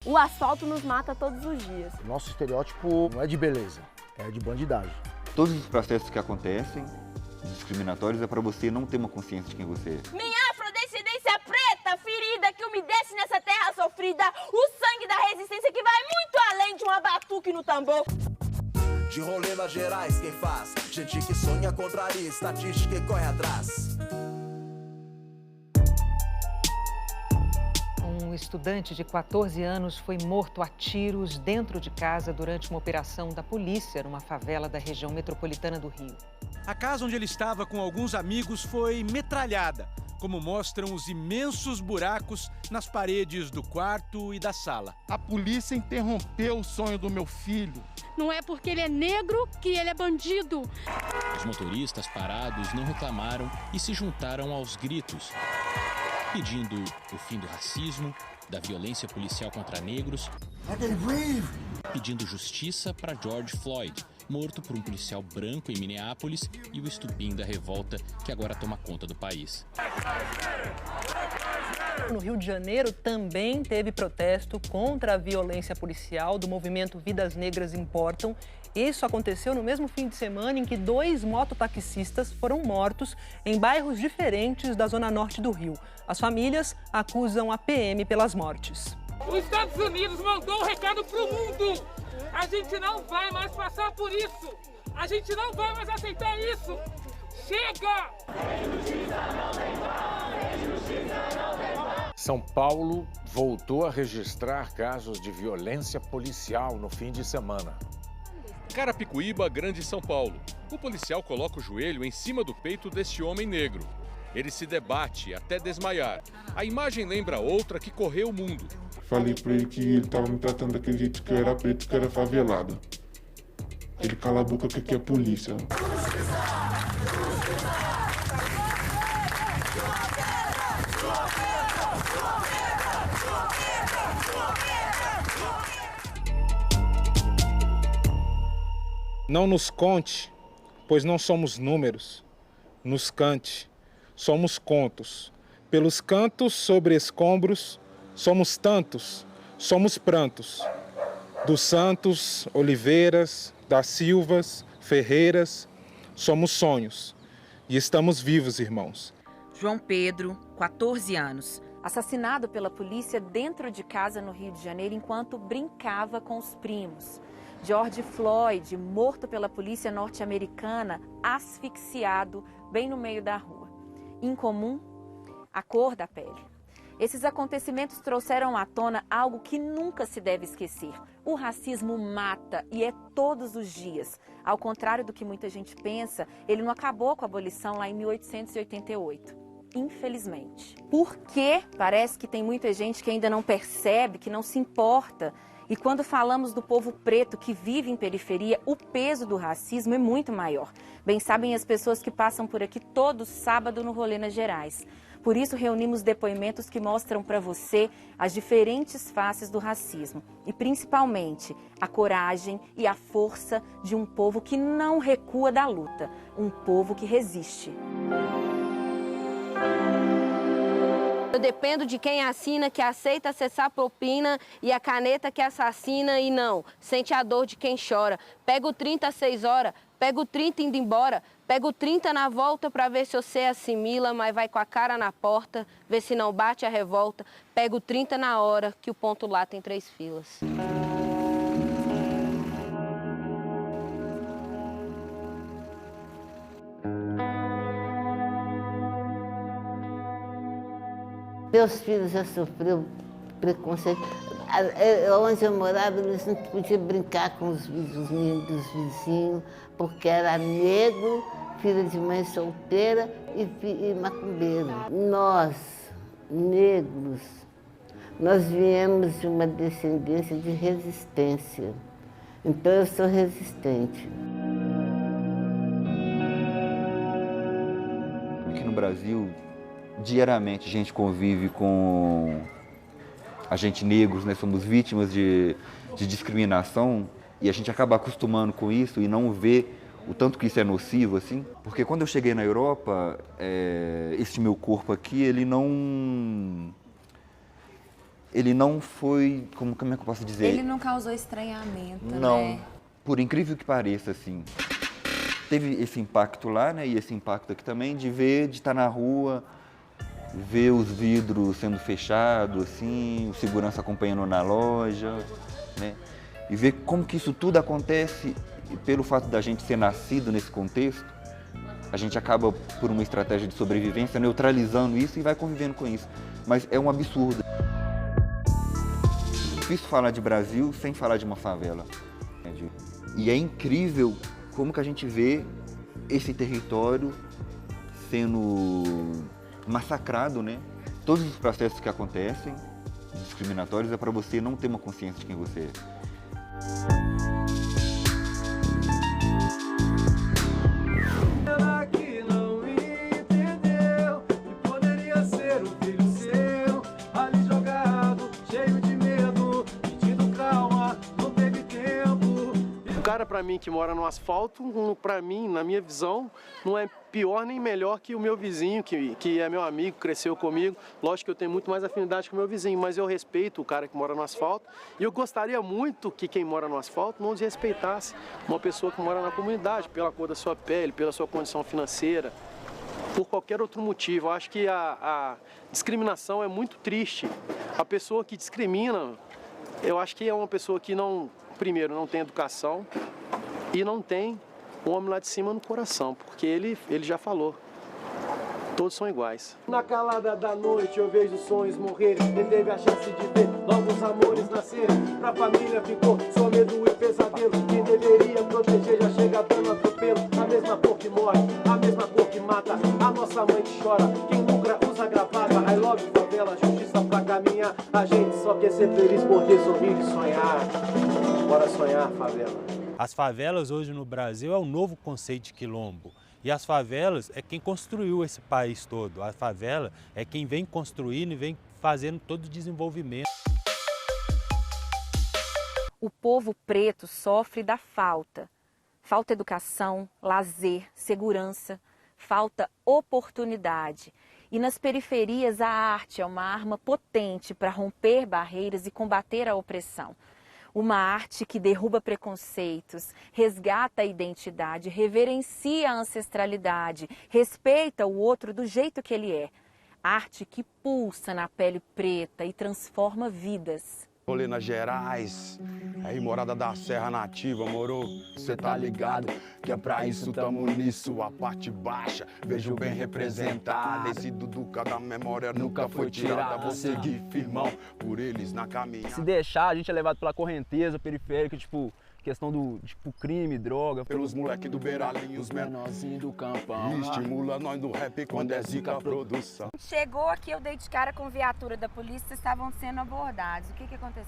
O asfalto nos mata todos os dias. Nosso estereótipo não é de beleza, é de bandidagem. Todos os processos que acontecem, discriminatórios, é para você não ter uma consciência de quem você é. Minha afrodescendência preta, ferida que umedece nessa terra sofrida, o sangue da resistência que vai muito além de uma batuque no tambor. De rolê nas Gerais, quem faz? Gente que sonha, contraria, estatística e corre atrás. Um estudante de 14 anos foi morto a tiros dentro de casa durante uma operação da polícia numa favela da região metropolitana do Rio. A casa onde ele estava com alguns amigos foi metralhada, como mostram os imensos buracos nas paredes do quarto e da sala. A polícia interrompeu o sonho do meu filho. Não é porque ele é negro que ele é bandido. Os motoristas parados não reclamaram e se juntaram aos gritos, pedindo o fim do racismo, da violência policial contra negros, pedindo justiça para George Floyd, morto por um policial branco em Minneapolis, e o estupim da revolta que agora toma conta do país. No Rio de Janeiro também teve protesto contra a violência policial do movimento Vidas Negras Importam. Isso aconteceu no mesmo fim de semana em que 2 mototaxistas foram mortos em bairros diferentes da zona norte do Rio. As famílias acusam a PM pelas mortes. Os Estados Unidos mandou um recado para o mundo. A gente não vai mais passar por isso. A gente não vai mais aceitar isso. Chega! São Paulo voltou a registrar casos de violência policial no fim de semana. Carapicuíba, Grande São Paulo. O policial coloca o joelho em cima do peito deste homem negro. Ele se debate até desmaiar. A imagem lembra outra que correu o mundo. Falei pra ele que ele tava me tratando daquele jeito que eu era preto, que eu era favelado. Ele cala a boca que aqui é polícia. Não nos conte, pois não somos números. Nos cante, somos contos. Pelos cantos sobre escombros, somos tantos, somos prantos. Dos Santos, Oliveiras, das Silvas, Ferreiras, somos sonhos. E estamos vivos, irmãos. João Pedro, 14 anos. Assassinado pela polícia dentro de casa no Rio de Janeiro enquanto brincava com os primos. George Floyd, morto pela polícia norte-americana, asfixiado bem no meio da rua. Incomum, a cor da pele. Esses acontecimentos trouxeram à tona algo que nunca se deve esquecer. O racismo mata e é todos os dias. Ao contrário do que muita gente pensa, ele não acabou com a abolição lá em 1888. Infelizmente. Porque parece que tem muita gente que ainda não percebe, que não se importa. E quando falamos do povo preto que vive em periferia, o peso do racismo é muito maior. Bem sabem as pessoas que passam por aqui todo sábado no Rolê nas Gerais. Por isso reunimos depoimentos que mostram para você as diferentes faces do racismo. E principalmente a coragem e a força de um povo que não recua da luta. Um povo que resiste. Eu dependo de quem assina, que aceita acessar a propina, e a caneta que assassina e não. Sente a dor de quem chora. Pega o 30 às 6 horas, pega o 30 indo embora, pega o 30 na volta pra ver se você assimila, mas vai com a cara na porta, vê se não bate a revolta. Pega o 30 na hora, que o ponto lá tem 3 filas. Meus filhos já sofreram preconceito. Onde eu morava, eles não podiam brincar com os meninos dos vizinhos, porque era negro, filho de mãe solteira e macumbeiro. Nós, negros, nós viemos de uma descendência de resistência. Então eu sou resistente. Aqui no Brasil, diariamente a gente convive com a gente negros, né? Somos vítimas de discriminação e a gente acaba acostumando com isso e não vê o tanto que isso é nocivo, assim. Porque quando eu cheguei na Europa, esse meu corpo aqui, ele não ele não foi, como é que eu posso dizer? Ele não causou estranhamento, não, né? Por incrível que pareça, assim. Teve esse impacto lá, né, e esse impacto aqui também, de estar na rua, ver os vidros sendo fechados, assim, o segurança acompanhando na loja, né, e ver como que isso tudo acontece, e pelo fato da gente ser nascido nesse contexto, a gente acaba, por uma estratégia de sobrevivência, neutralizando isso e vai convivendo com isso. Mas é um absurdo. É difícil falar de Brasil sem falar de uma favela. E é incrível como que a gente vê esse território sendo massacrado, né? Todos os processos que acontecem, discriminatórios, é para você não ter uma consciência de quem você é. Para mim que mora no asfalto, para mim, na minha visão, não é pior nem melhor que o meu vizinho, que é meu amigo, cresceu comigo. Lógico que eu tenho muito mais afinidade com o meu vizinho, mas eu respeito o cara que mora no asfalto. E eu gostaria muito que quem mora no asfalto não desrespeitasse uma pessoa que mora na comunidade, pela cor da sua pele, pela sua condição financeira, por qualquer outro motivo. Eu acho que a discriminação é muito triste. A pessoa que discrimina, eu acho que é uma pessoa que primeiro, não tem educação e não tem o homem lá de cima no coração, porque ele já falou, todos são iguais. Na calada da noite eu vejo sonhos morrerem, quem teve a chance de ver novos amores nascerem, pra família ficou só medo e pesadelo, quem deveria proteger já chega dando atropelo, a mesma cor que morre, a mesma cor que mata, a nossa mãe que chora, quem lucra usa gravata, I love favela, justiça pra caminhar, a gente só quer ser feliz, poder sorrir e sonhar. Bora sonhar, favela. As favelas hoje no Brasil é o novo conceito de quilombo. E as favelas é quem construiu esse país todo. A favela é quem vem construindo e vem fazendo todo o desenvolvimento. O povo preto sofre da falta. Falta educação, lazer, segurança, falta oportunidade. E nas periferias a arte é uma arma potente para romper barreiras e combater a opressão. Uma arte que derruba preconceitos, resgata a identidade, reverencia a ancestralidade, respeita o outro do jeito que ele é. Arte que pulsa na pele preta e transforma vidas. Rolê nas Gerais, aí Morada da Serra Nativa, moro? Cê tá ligado que é pra isso, tamo nisso, a parte baixa, vejo bem representada. Esse Duduca da memória nunca foi tirada, vou seguir firmão por eles na caminhada. Se deixar, a gente é levado pela correnteza periférica, tipo, questão do crime, droga. Pelos moleque do Beiralinho, os menorzinhos do campão. Estimula nós do rap quando é zica a produção. Chegou aqui, eu dei de cara com viatura da polícia, estavam sendo abordados. O que aconteceu?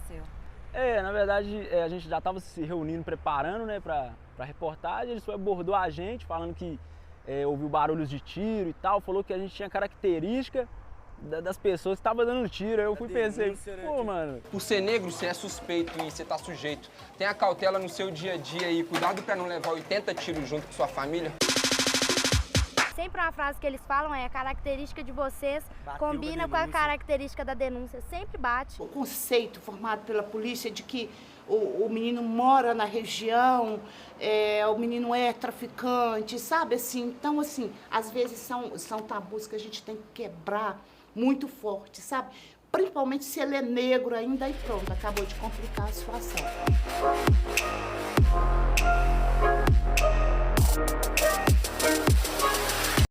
Na verdade, a gente já estava se reunindo, preparando, né, pra reportagem. Eles abordou a gente, falando que ouviu barulhos de tiro e tal. Falou que a gente tinha característica das pessoas que estavam dando tiro. Aí eu fui pensei, pô, mano. Por ser negro, você é suspeito e você tá sujeito. Tenha cautela no seu dia a dia aí, cuidado pra não levar 80 tiros junto com sua família. Sempre uma frase que eles falam é: a característica de vocês combina com a característica da denúncia. Sempre bate. O conceito formado pela polícia de que o menino mora na região, o menino é traficante, sabe assim? Então, assim, às vezes são tabus que a gente tem que quebrar muito forte, sabe? Principalmente se ele é negro ainda e pronto, acabou de complicar a situação.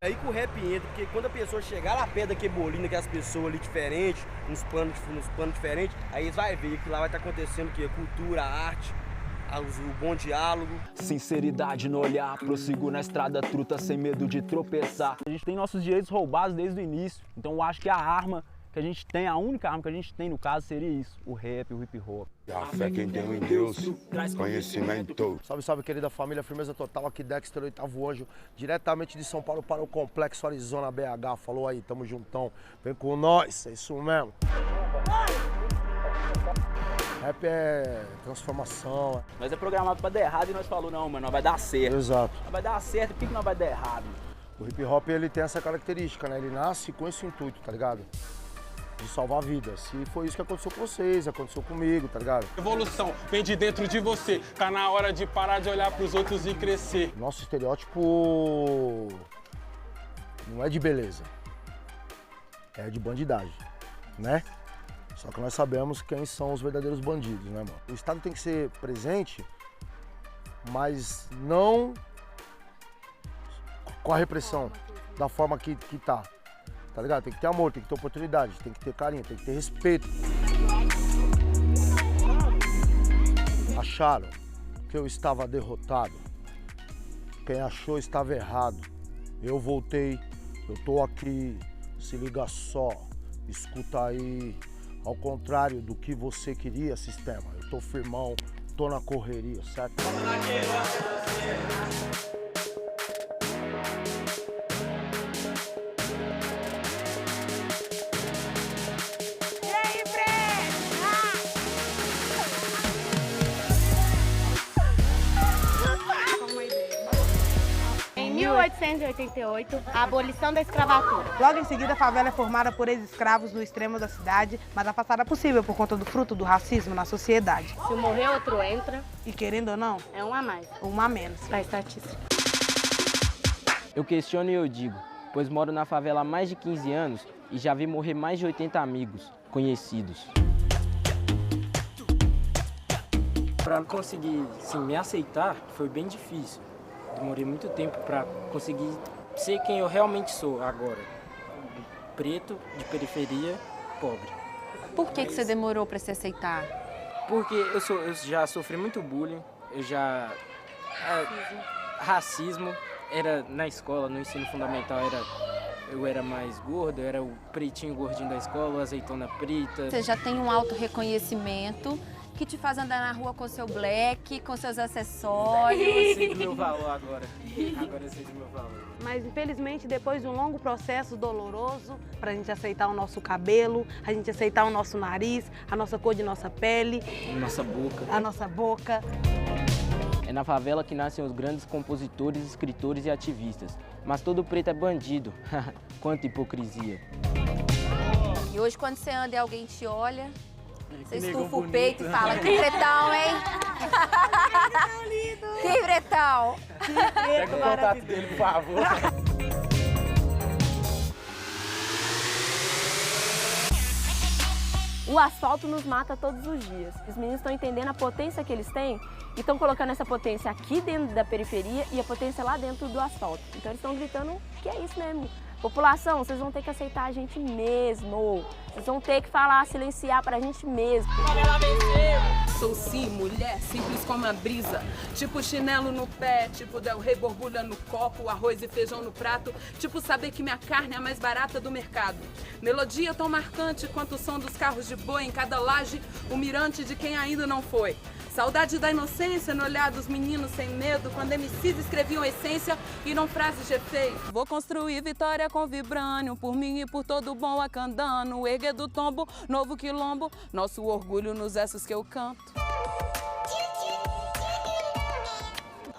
É aí que o rap entra, porque quando a pessoa chegar lá perto daquele bolinho, daquelas pessoas ali diferentes, nos planos diferentes, aí eles vão ver que lá vai estar acontecendo o quê? Cultura, arte, o bom diálogo. Sinceridade no olhar, prossigo na estrada truta sem medo de tropeçar. A gente tem nossos direitos roubados desde o início, então eu acho que a arma que a gente tem, a única arma que a gente tem no caso seria isso, o rap, o hip hop. A fé quem tem em Deus, conhecimento. Salve, salve, querida família, firmeza total, aqui Dexter, 8º Anjo, diretamente de São Paulo para o Complexo Arizona BH. Falou aí, tamo juntão, vem com nós, é isso mesmo. Rap é transformação. Nós é programado pra dar errado e nós falamos, não, mano, nós vai dar certo. Exato. Nós vai dar certo, por que nós vai dar errado? O hip hop, ele tem essa característica, né? Ele nasce com esse intuito, tá ligado? de salvar vidas. E foi isso que aconteceu com vocês, aconteceu comigo, tá ligado? Evolução vem de dentro de você. Tá na hora de parar de olhar pros outros e crescer. Nosso estereótipo não é de beleza, é de bandidagem, né? Só que nós sabemos quem são os verdadeiros bandidos, né, mano? O Estado tem que ser presente, mas não com a repressão, da forma que tá. Tá ligado? Tem que ter amor, tem que ter oportunidade, tem que ter carinho, tem que ter respeito. Acharam que eu estava derrotado. Quem achou estava errado. Eu voltei, eu tô aqui, se liga só, escuta aí. Ao contrário do que você queria, sistema, eu tô firmão, tô na correria, certo? Em 1888, a abolição da escravatura. Logo em seguida, a favela é formada por ex-escravos no extremo da cidade, mas a passada é possível por conta do fruto do racismo na sociedade. Se morrer, outro entra. E querendo ou não, é um a mais. Uma a menos. Pra estatística. Eu questiono e eu digo, pois moro na favela há mais de 15 anos e já vi morrer mais de 80 amigos, conhecidos. Para conseguir me aceitar foi bem difícil. Demorei muito tempo para conseguir ser quem eu realmente sou agora. Preto, de periferia, pobre. Por que você demorou para se aceitar? Porque eu já sofri muito bullying, racismo, era na escola, no ensino fundamental eu era mais gordo, eu era o pretinho gordinho da escola, o azeitona preta. Você já tem um autorreconhecimento que te faz andar na rua com seu black, com seus acessórios. Eu sei do meu valor agora. Agora eu sei do meu valor. Mas, infelizmente, depois de um longo processo doloroso, para a gente aceitar o nosso cabelo, a gente aceitar o nosso nariz, a nossa cor de nossa pele. Nossa boca. A nossa boca. É na favela que nascem os grandes compositores, escritores e ativistas. Mas todo preto é bandido. Quanta hipocrisia. E hoje, quando você anda e alguém te olha, você estufa o bonito. peito e fala, que pretão, hein? Que pretão. Pega o contato dele, por favor. O asfalto nos mata todos os dias. Os meninos estão entendendo a potência que eles têm e estão colocando essa potência aqui dentro da periferia e a potência lá dentro do asfalto. Então eles estão gritando que é isso mesmo. População, vocês vão ter que aceitar a gente mesmo. Vocês vão ter que falar, silenciar pra gente mesmo. Sou sim, mulher, simples como a brisa. Tipo chinelo no pé, tipo Del Rey borbulha no copo, arroz e feijão no prato. Tipo saber que minha carne é a mais barata do mercado. Melodia tão marcante quanto o som dos carros de boi em cada laje, o mirante de quem ainda não foi. Saudade da inocência no olhar dos meninos sem medo, quando MCs escreviam essência e não frases de efeito. Vou construir vitória com vibrânio, por mim e por todo bom acandano. Erguer do tombo, novo quilombo, nosso orgulho nos versos que eu canto.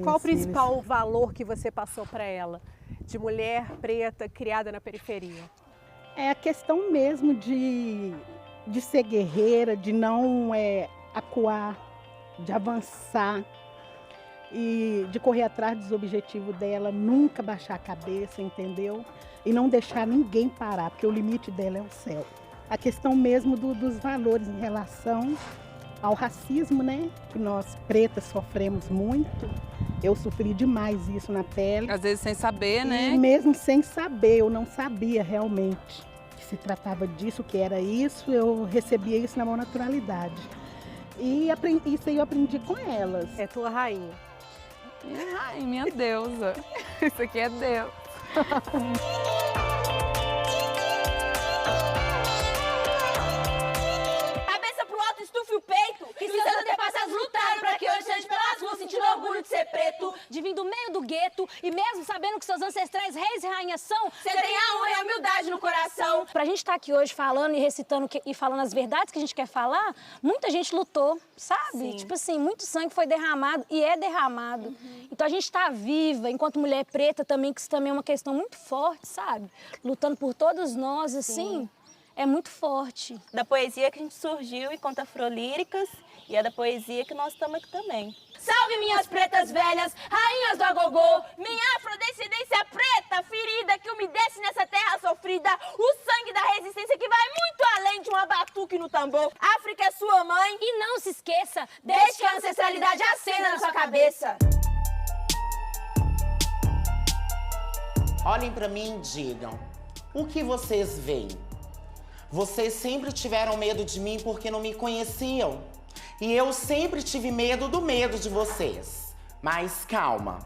Qual o principal valor que você passou para ela, de mulher preta criada na periferia? É a questão mesmo de ser guerreira, de não acuar, de avançar e de correr atrás dos objetivos dela, nunca baixar a cabeça, entendeu? E não deixar ninguém parar, porque o limite dela é o céu. A questão mesmo dos valores em relação ao racismo, né? Que nós pretas sofremos muito. Eu sofri demais isso na pele. Às vezes sem saber, né? E mesmo sem saber, eu não sabia realmente que se tratava disso, que era isso, eu recebia isso na maior naturalidade. E isso aí eu aprendi com elas. É tua rainha. Minha rainha, minha deusa. Isso aqui é Deus. Cabeça pro alto, estufe o peito. Que seus antepassados lutaram pra que hoje seja pelas ruas, sentindo orgulho de ser preto. De vir do meio do gueto e mesmo sabendo que seus ancestrais reis e rainhas são, você tem a honra e a humildade no coração. Pra gente estar aqui hoje falando e recitando e falando as verdades que a gente quer falar, muita gente lutou, sabe? Sim. Tipo assim, muito sangue foi derramado e é derramado. Então a gente tá viva, enquanto mulher preta também, que isso também é uma questão muito forte, sabe? Lutando por todos nós, assim. é muito forte. Da poesia que a gente surgiu enquanto afrolíricas e é da poesia que nós estamos aqui também. Salve minhas pretas velhas, rainhas do agogô, minha afrodescendência preta, ferida que umedece nessa terra sofrida, o sangue da resistência que vai muito além de uma batuque no tambor. África é sua mãe e não se esqueça, deixe que a ancestralidade acenda na sua cabeça. Olhem pra mim e digam, o que vocês veem? Vocês sempre tiveram medo de mim porque não me conheciam. E eu sempre tive medo do medo de vocês. Mas calma,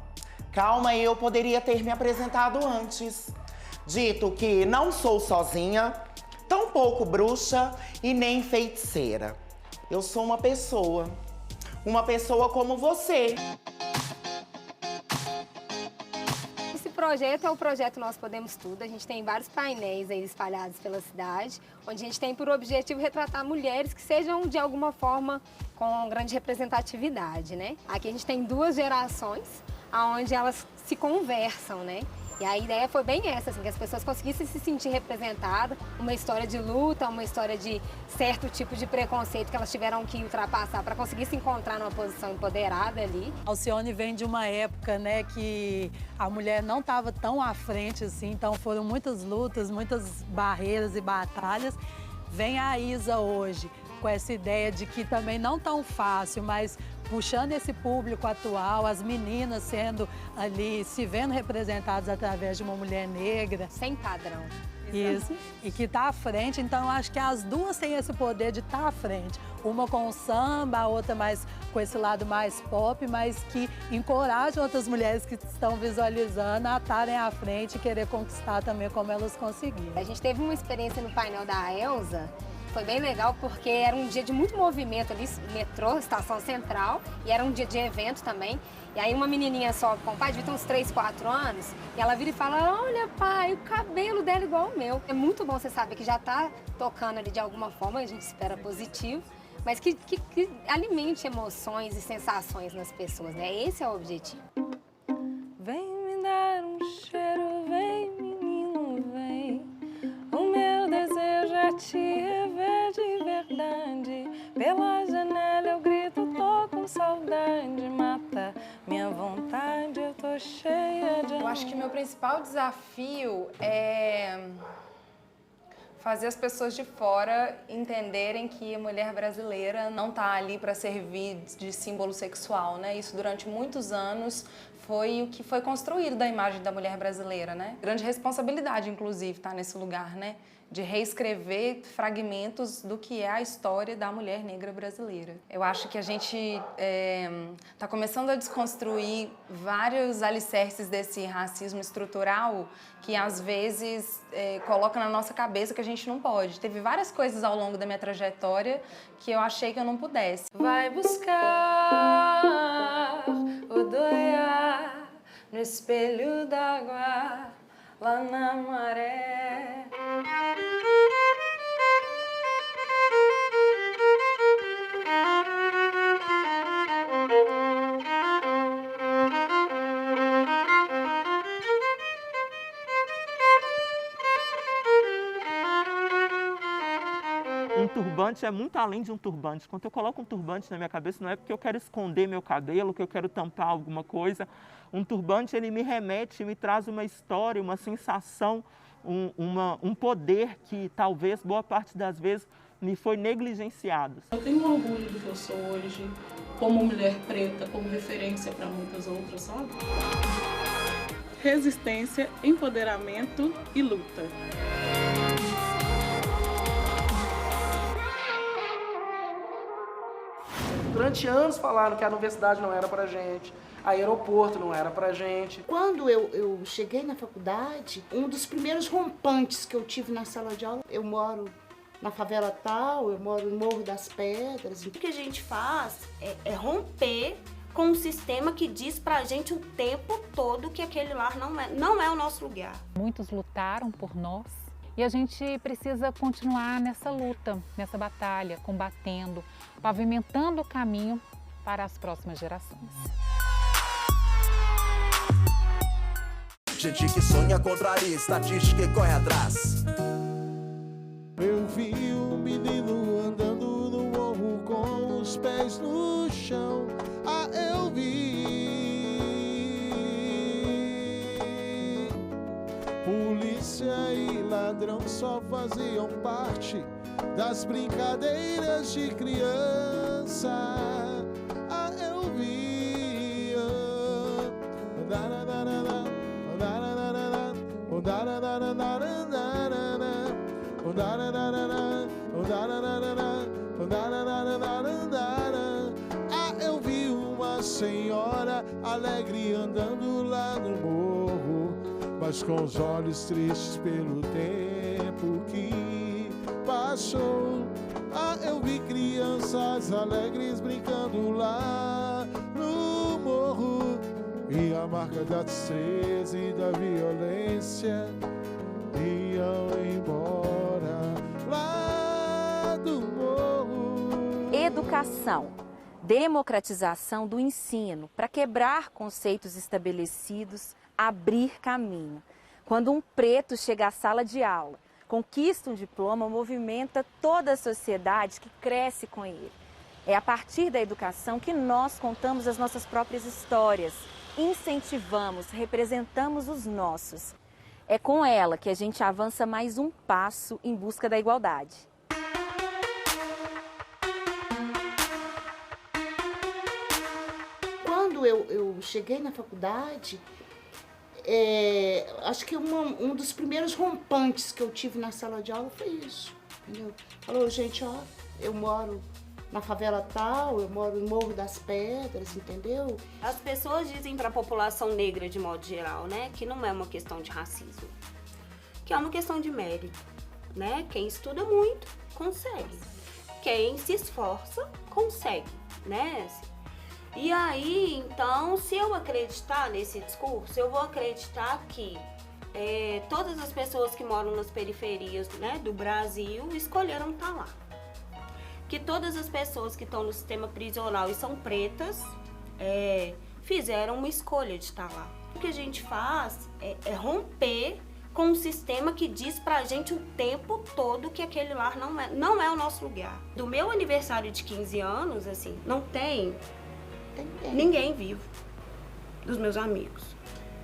calma, eu poderia ter me apresentado antes. Dito que não sou sozinha, tampouco bruxa e nem feiticeira. Eu sou uma pessoa como você. Esse projeto é o projeto Nós Podemos Tudo. A gente tem vários painéis aí espalhados pela cidade, onde a gente tem por objetivo retratar mulheres que sejam, de alguma forma, com grande representatividade, né? Aqui a gente tem 2 gerações, onde elas se conversam, né? E a ideia foi bem essa, assim, que as pessoas conseguissem se sentir representadas, uma história de luta, uma história de certo tipo de preconceito que elas tiveram que ultrapassar para conseguir se encontrar numa posição empoderada ali. Alcione vem de uma época, né, que a mulher não estava tão à frente assim, então foram muitas lutas, muitas barreiras e batalhas. Vem a Isa hoje com essa ideia de que também não tão fácil, mas puxando esse público atual, as meninas sendo ali, se vendo representadas através de uma mulher negra. Sem padrão. Isso, e que está à frente, então eu acho que as duas têm esse poder de estar à frente. Uma com o samba, a outra mais com esse lado mais pop, mas que encoraja outras mulheres que estão visualizando a estarem à frente e querer conquistar também como elas conseguiram. A gente teve uma experiência no painel da Elza. Foi bem legal porque era um dia de muito movimento ali, metrô, estação central, e era um dia de evento também. E aí uma menininha sobe com o pai, devia ter uns 3, 4 anos, e ela vira e fala, olha pai, o cabelo dela é igual ao meu. É muito bom você saber que já tá tocando ali de alguma forma, a gente espera positivo, mas que alimente emoções e sensações nas pessoas, né? Esse é o objetivo. Vem me dar um cheiro, vem menino, vem. O meu desejo é te rever de verdade. Pela janela eu grito, tô com saudade. Mata minha vontade, eu tô cheia de amor. Eu acho que meu principal desafio é fazer as pessoas de fora entenderem que a mulher brasileira não tá ali para servir de símbolo sexual, né? Isso durante muitos anos foi o que foi construído da imagem da mulher brasileira, né? Grande responsabilidade, inclusive, tá nesse lugar, né? De reescrever fragmentos do que é a história da mulher negra brasileira. Eu acho que a gente está começando a desconstruir vários alicerces desse racismo estrutural que, às vezes, coloca na nossa cabeça que a gente não pode. Teve várias coisas ao longo da minha trajetória que eu achei que eu não pudesse. Vai buscar o doiar no espelho d'água lá na maré. Um turbante é muito além de um turbante. Quando eu coloco um turbante na minha cabeça, não é porque eu quero esconder meu cabelo, que eu quero tampar alguma coisa. Um turbante, ele me remete, me traz uma história, uma sensação, um poder que talvez, boa parte das vezes, me foi negligenciado. Eu tenho orgulho do que eu sou hoje, como mulher preta, como referência para muitas outras, sabe? Resistência, empoderamento e luta. Durante anos falaram que a universidade não era pra gente, aeroporto não era pra gente. Quando eu cheguei na faculdade, um dos primeiros rompantes que eu tive na sala de aula, eu moro na favela tal, eu moro no Morro das Pedras. O que a gente faz é romper com um sistema que diz pra gente o tempo todo que aquele lar não é o nosso lugar. Muitos lutaram por nós. E a gente precisa continuar nessa luta, nessa batalha, combatendo, pavimentando o caminho para as próximas gerações. Gente que sonha, contraria estatística e corre atrás. Eu vi um menino andando no morro com os pés no chão. Ah, eu vi. Polícia e ladrão só faziam parte das brincadeiras de criança. Ah, eu vi. Ah, eu vi uma senhora alegre andando lá no morro, mas com os olhos tristes pelo tempo que passou. Ah, eu vi crianças alegres brincando lá no morro, e a marca da tristeza e da violência iam embora lá do morro. Educação, democratização do ensino para quebrar conceitos estabelecidos, abrir caminho. Quando um preto chega à sala de aula, conquista um diploma, movimenta toda a sociedade que cresce com ele. É a partir da educação que nós contamos as nossas próprias histórias, incentivamos, representamos os nossos. É com ela que a gente avança mais um passo em busca da igualdade. Quando eu cheguei na faculdade, acho que um dos primeiros rompantes que eu tive na sala de aula foi isso, entendeu? Falou, gente, ó, eu moro na favela tal, eu moro no Morro das Pedras, entendeu? As pessoas dizem para a população negra, de modo geral, né, que não é uma questão de racismo, que é uma questão de mérito, né? Quem estuda muito, consegue. Quem se esforça, consegue, né? E aí, então, se eu acreditar nesse discurso, eu vou acreditar que todas as pessoas que moram nas periferias, né, do Brasil escolheram estar lá. Que todas as pessoas que estão no sistema prisional e são pretas fizeram uma escolha de estar lá. O que a gente faz é romper com um sistema que diz pra gente o tempo todo que aquele lar não é o nosso lugar. Do meu aniversário de 15 anos, assim, não tem ninguém vivo dos meus amigos.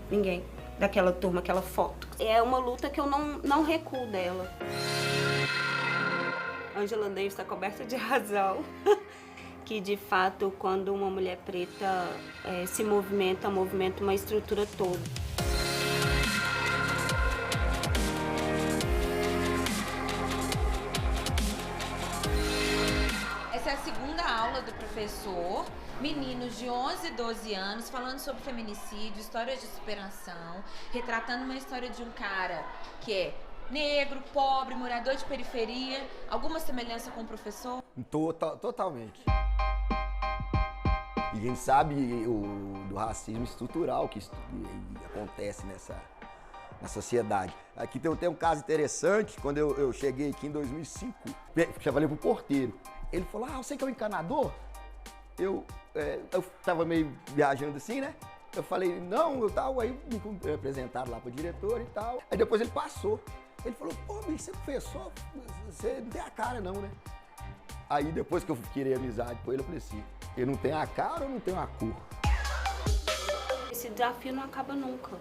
Ninguém. Daquela turma, aquela foto. É uma luta que eu não recuo dela. Angela Davis está coberta de razão. Que, de fato, quando uma mulher preta se movimenta uma estrutura toda. Essa é a segunda aula do professor. Meninos de 11 e 12 anos falando sobre feminicídio, histórias de superação, retratando uma história de um cara que é negro, pobre, morador de periferia. Alguma semelhança com o professor? Totalmente. E a gente sabe do racismo estrutural que acontece na sociedade. Aqui tem um caso interessante, quando eu cheguei aqui em 2005, já falei pro porteiro. Ele falou, você que é o encanador? Eu tava meio viajando assim, né? Eu falei, não, eu tava, aí me apresentaram lá pro diretor e tal. Aí depois ele passou. Ele falou, pô, bicho, você é professor, você não tem a cara não, né? Aí depois que eu queria amizade com ele, eu falei assim, eu não tenho a cara ou não tenho a cor? Esse desafio não acaba nunca.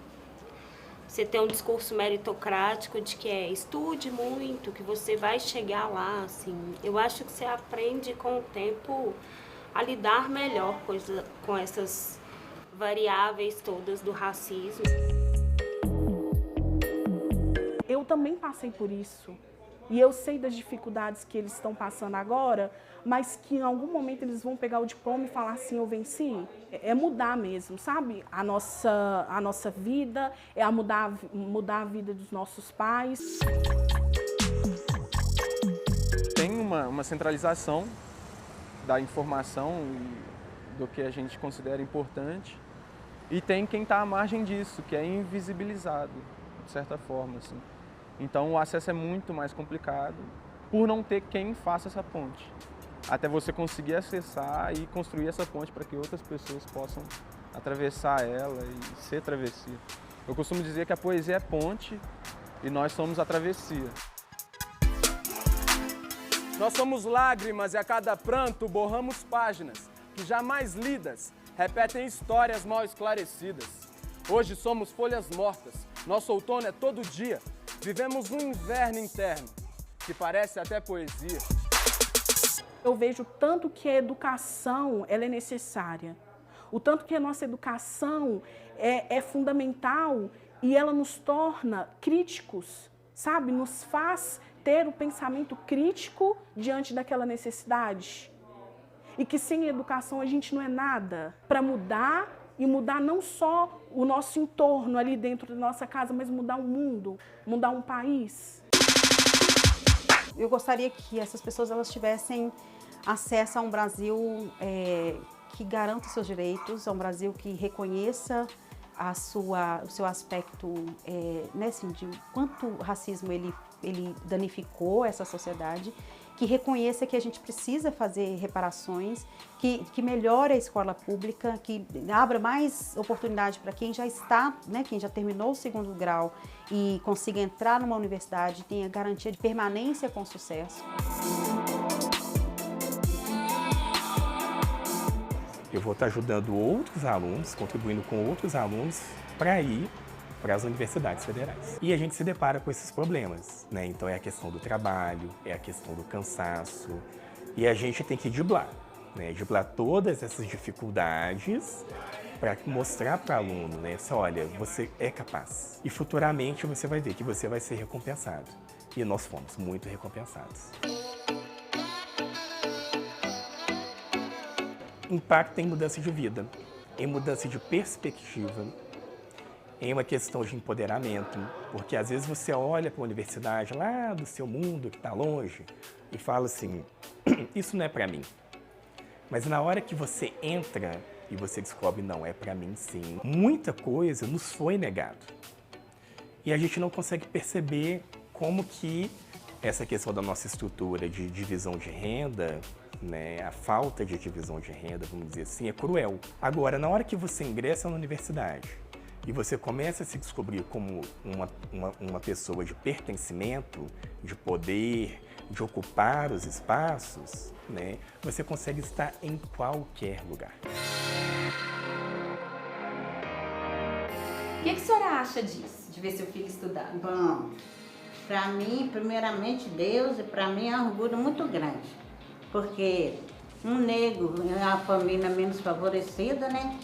Você tem um discurso meritocrático de que estude muito, que você vai chegar lá, assim. Eu acho que você aprende com o tempo a lidar melhor com essas variáveis todas do racismo. Eu também passei por isso. E eu sei das dificuldades que eles estão passando agora, mas que em algum momento eles vão pegar o diploma e falar assim, eu venci. É mudar mesmo, sabe? A nossa vida, mudar a vida dos nossos pais. Tem uma centralização da informação do que a gente considera importante e tem quem está à margem disso, que é invisibilizado, de certa forma, assim. Então o acesso é muito mais complicado por não ter quem faça essa ponte. Até você conseguir acessar e construir essa ponte para que outras pessoas possam atravessar ela e ser travessia. Eu costumo dizer que a poesia é ponte e nós somos a travessia. Nós somos lágrimas e a cada pranto borramos páginas que jamais lidas repetem histórias mal esclarecidas. Hoje somos folhas mortas, nosso outono é todo dia. Vivemos um inverno interno que parece até poesia. Eu vejo tanto que a educação ela é necessária, o tanto que a nossa educação é fundamental e ela nos torna críticos, sabe? Nos faz ter o pensamento crítico diante daquela necessidade. E que sem educação a gente não é nada. Para mudar, e mudar não só o nosso entorno ali dentro da nossa casa, mas mudar o mundo, mudar um país. Eu gostaria que essas pessoas elas tivessem acesso a um Brasil que garanta os seus direitos, a um Brasil que reconheça o seu aspecto, né, assim, de quanto o racismo ele danificou essa sociedade, que reconheça que a gente precisa fazer reparações, que melhore a escola pública, que abra mais oportunidade para quem já está, né, quem já terminou o segundo grau e consiga entrar numa universidade, tenha garantia de permanência com sucesso. Eu vou estar ajudando outros alunos, contribuindo com outros alunos para ir para as universidades federais. E a gente se depara com esses problemas, né? Então é a questão do trabalho, é a questão do cansaço, e a gente tem que driblar, né? Driblar todas essas dificuldades para mostrar para o aluno, né? Olha, você é capaz. E futuramente você vai ver que você vai ser recompensado. E nós fomos muito recompensados. Impacta em mudança de vida, em mudança de perspectiva, em uma questão de empoderamento, porque às vezes você olha para a universidade lá do seu mundo que está longe e fala assim, isso não é para mim. Mas na hora que você entra e você descobre, não, é para mim sim, muita coisa nos foi negado. E a gente não consegue perceber como que essa questão da nossa estrutura de divisão de renda, né, a falta de divisão de renda, vamos dizer assim, é cruel. Agora, na hora que você ingressa na universidade e você começa a se descobrir como uma pessoa de pertencimento, de poder, de ocupar os espaços, né, você consegue estar em qualquer lugar. O que a senhora acha disso, de ver seu filho estudar? Bom, para mim, primeiramente Deus, e para mim é um orgulho muito grande. Porque um negro, uma família menos favorecida, né?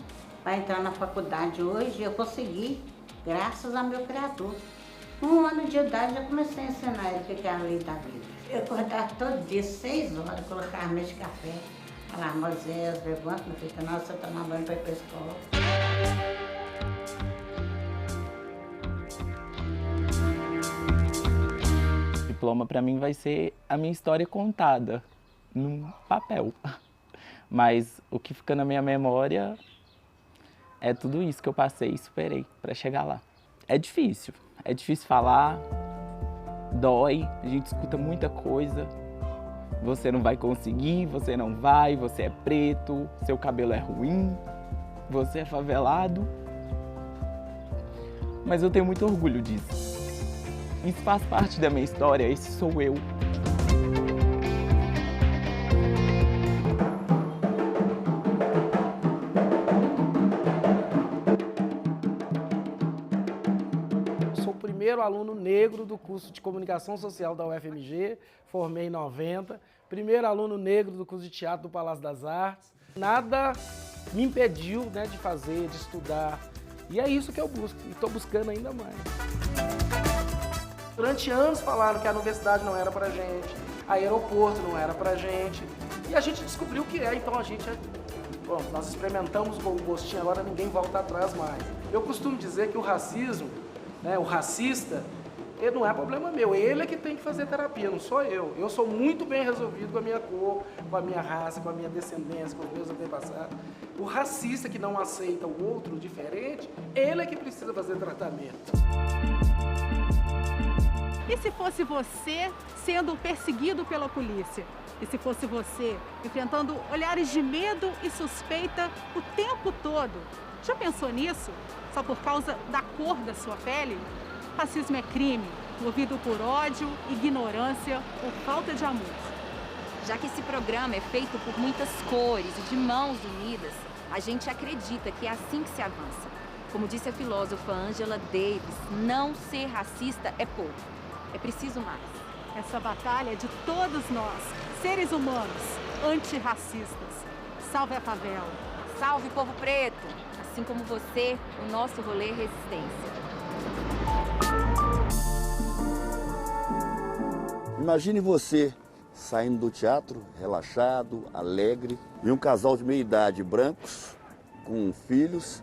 Vai entrar na faculdade hoje, eu consegui, graças ao meu criador. 1 ano de idade eu comecei a ensinar ele o que é a lei da vida. Eu acordava todo dia, 6 horas, colocava a mesa de café. Falava, Moisés, levanta, meu filho, não, você tomar banho para ir para a escola. O diploma para mim vai ser a minha história contada num papel. Mas o que fica na minha memória é tudo isso que eu passei e superei para chegar lá. É difícil falar, dói, a gente escuta muita coisa. Você não vai conseguir, você não vai, você é preto, seu cabelo é ruim, você é favelado. Mas eu tenho muito orgulho disso. Isso faz parte da minha história, esse sou eu. Primeiro aluno negro do curso de Comunicação Social da UFMG, formei em 90. Primeiro aluno negro do curso de Teatro do Palácio das Artes. Nada me impediu, né, de fazer, de estudar. E é isso que eu busco, e estou buscando ainda mais. Durante anos falaram que a universidade não era pra gente, a aeroporto não era pra gente. E a gente descobriu que é, então a gente... Bom, nós experimentamos o gostinho, agora ninguém volta atrás mais. Eu costumo dizer que o racismo, né, o racista, ele não é problema meu, ele é que tem que fazer terapia, não sou eu. Eu sou muito bem resolvido com a minha cor, com a minha raça, com a minha descendência, com os meus antepassados. O racista que não aceita o outro diferente, ele é que precisa fazer tratamento. E se fosse você sendo perseguido pela polícia? E se fosse você enfrentando olhares de medo e suspeita o tempo todo? Já pensou nisso? Só por causa da cor da sua pele? Racismo é crime, movido por ódio, ignorância ou falta de amor. Já que esse programa é feito por muitas cores e de mãos unidas, a gente acredita que é assim que se avança. Como disse a filósofa Angela Davis, não ser racista é pouco, é preciso mais. Essa batalha é de todos nós, seres humanos, antirracistas. Salve a favela. Salve, povo preto! Assim como você, o nosso rolê é resistência. Imagine você saindo do teatro, relaxado, alegre, e um casal de meia-idade, brancos, com filhos,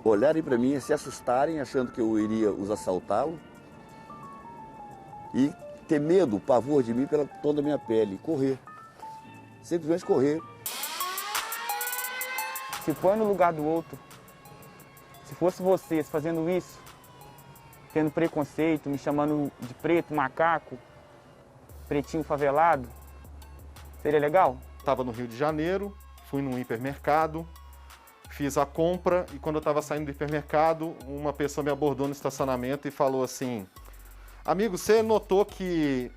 olharem para mim e se assustarem, achando que eu iria os assaltá-lo, e ter medo, pavor de mim pela tom da minha pele, correr, simplesmente correr. Se põe no lugar do outro, se fosse vocês fazendo isso, tendo preconceito, me chamando de preto, macaco, pretinho favelado, seria legal? Estava no Rio de Janeiro, fui num hipermercado, fiz a compra e quando eu estava saindo do hipermercado, uma pessoa me abordou no estacionamento e falou assim: amigo, você notou que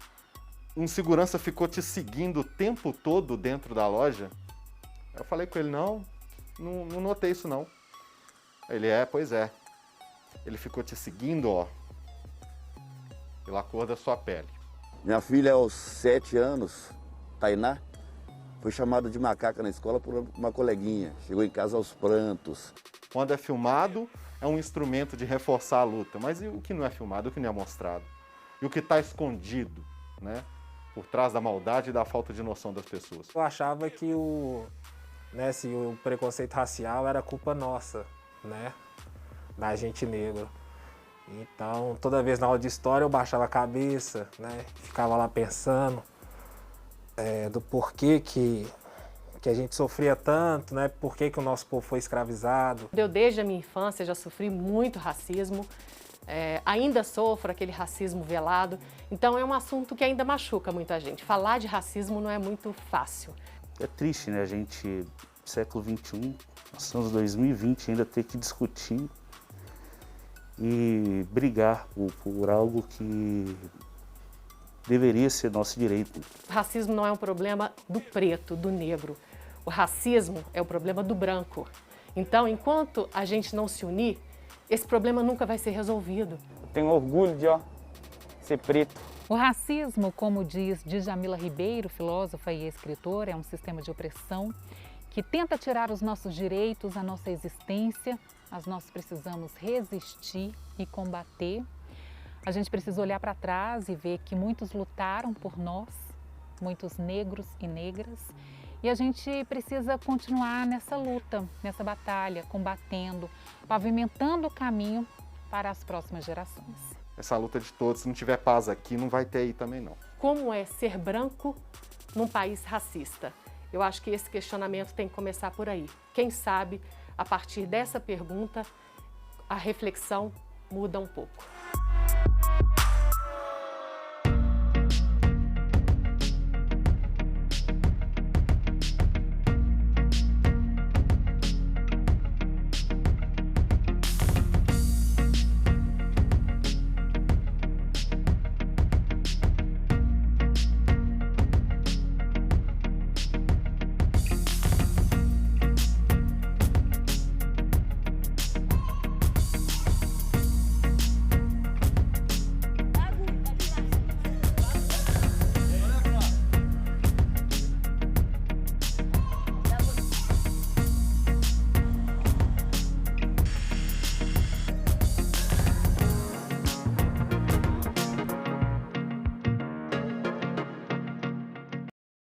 um segurança ficou te seguindo o tempo todo dentro da loja? Eu falei com ele, não notei isso não. Ele, pois é. Ele ficou te seguindo, ó, pela cor da sua pele. Minha filha, aos 7 anos, Tainá, foi chamada de macaca na escola por uma coleguinha. Chegou em casa aos prantos. Quando é filmado, é um instrumento de reforçar a luta. Mas e o que não é filmado, o que não é mostrado? E o que está escondido, né? Por trás da maldade e da falta de noção das pessoas. Eu achava que se o preconceito racial era culpa nossa, né? Da gente negra. Então, toda vez na aula de história eu baixava a cabeça, né? Ficava lá pensando do porquê que a gente sofria tanto, né? Por que o nosso povo foi escravizado. Eu, desde a minha infância, já sofri muito racismo. Ainda sofro aquele racismo velado. Então, é um assunto que ainda machuca muita gente. Falar de racismo não é muito fácil. É triste, né? A gente, século XXI, nós estamos em 2020, ainda ter que discutir e brigar por algo que deveria ser nosso direito. O racismo não é um problema do preto, do negro. O racismo é o problema do branco. Então, enquanto a gente não se unir, esse problema nunca vai ser resolvido. Eu tenho orgulho de ser preto. O racismo, como diz Djamila Ribeiro, filósofa e escritora, é um sistema de opressão que tenta tirar os nossos direitos, a nossa existência. Nós precisamos resistir e combater. A gente precisa olhar para trás e ver que muitos lutaram por nós, muitos negros e negras, e a gente precisa continuar nessa luta, nessa batalha, combatendo, pavimentando o caminho para as próximas gerações. Essa luta de todos, se não tiver paz aqui, não vai ter aí também não. Como é ser branco num país racista? Eu acho que esse questionamento tem que começar por aí. Quem sabe, a partir dessa pergunta, a reflexão muda um pouco.